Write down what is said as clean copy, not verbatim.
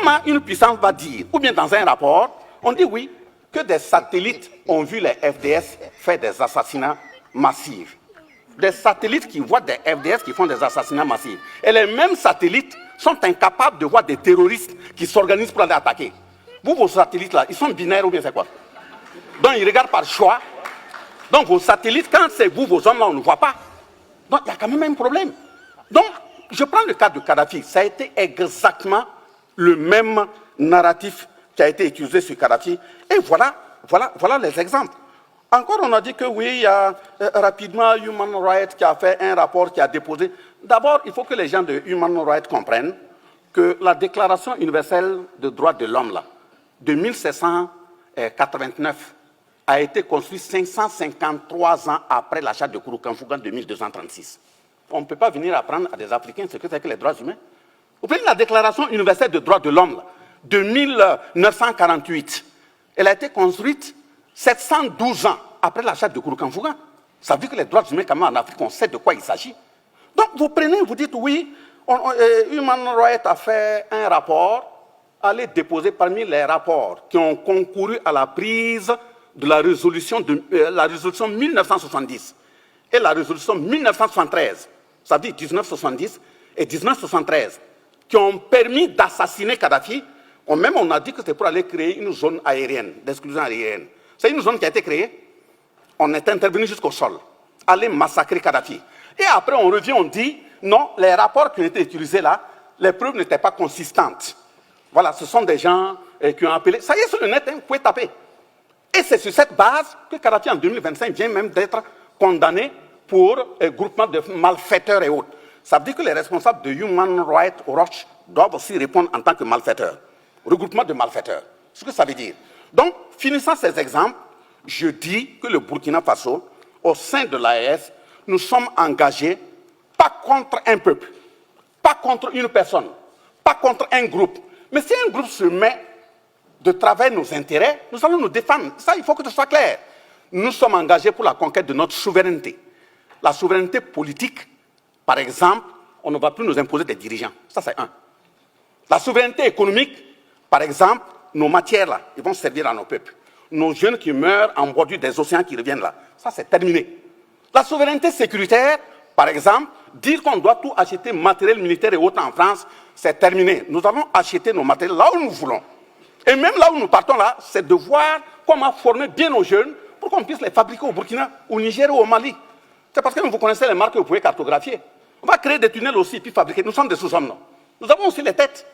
Comment une puissance va dire, ou bien dans un rapport, on dit oui, que des satellites ont vu les FDS faire des assassinats massifs. Des satellites qui voient des FDS qui font des assassinats massifs. Et les mêmes satellites sont incapables de voir des terroristes qui s'organisent pour aller attaquer. Vous, vos satellites là, ils sont binaires ou bien c'est quoi? Donc ils regardent par choix. Donc vos satellites, quand c'est vous, vos hommes là, on ne voit pas. Donc il y a quand même un problème. Donc, je prends le cas de Kadhafi. Ça a été exactement le même narratif qui a été utilisé sur Kadhafi. Et voilà les exemples. Encore, on a dit que oui, il y a rapidement Human Rights qui a fait un rapport, qui a déposé. D'abord, il faut que les gens de Human Rights comprennent que la Déclaration universelle des droits de l'homme, là, de 1789, a été construite 553 ans après l'achat de Kouroukanfouga de 1236. On ne peut pas venir apprendre à des Africains ce que c'est que les droits humains. Vous prenez la Déclaration universelle des droits de l'homme de 1948. Elle a été construite 712 ans après l'achat de Kouroukanfouga. Ça veut dire que les droits humains, quand même, en Afrique, on sait de quoi il s'agit. Donc, vous prenez, vous dites, oui, Human Rights a fait un rapport, allez déposer parmi les rapports qui ont concouru à la prise de la résolution 1970 et la résolution 1973, ça veut dire 1970 et 1973, qui ont permis d'assassiner Kadhafi. Même on a dit que c'était pour aller créer une zone aérienne, d'exclusion aérienne. C'est une zone qui a été créée. On est intervenu jusqu'au sol, aller massacrer Kadhafi. Et après, on revient, on dit, non, les rapports qui ont été utilisés là, les preuves n'étaient pas consistantes. Voilà, ce sont des gens qui ont appelé. Ça y est, sur le net, hein, vous pouvez taper. Et c'est sur cette base que Kadhafi, en 2025, vient même d'être condamné pour groupement de malfaiteurs et autres. Ça veut dire que les responsables de Human Rights Watch doivent aussi répondre en tant que malfaiteurs. Regroupement de malfaiteurs. Ce que ça veut dire. Donc, finissant ces exemples, je dis que le Burkina Faso, au sein de l'AES, nous sommes engagés, pas contre un peuple, pas contre une personne, pas contre un groupe. Mais si un groupe se met de travailler nos intérêts, nous allons nous défendre. Ça, il faut que ce soit clair. Nous sommes engagés pour la conquête de notre souveraineté. La souveraineté politique, par exemple, on ne va plus nous imposer des dirigeants. Ça, c'est un. La souveraineté économique, par exemple, nos matières, là, ils vont servir à nos peuples. Nos jeunes qui meurent en bordure des océans qui reviennent là, ça, c'est terminé. La souveraineté sécuritaire, par exemple, dire qu'on doit tout acheter matériel militaire et autres en France, c'est terminé. Nous allons acheter nos matériels là où nous voulons. Et même là où nous partons là, c'est de voir comment former bien nos jeunes pour qu'on puisse les fabriquer au Burkina, au Niger ou au Mali. C'est parce que vous connaissez les marques que vous pouvez cartographier. On va créer des tunnels aussi, puis fabriquer. Nous sommes des sous-hommes, non? Nous avons aussi les têtes.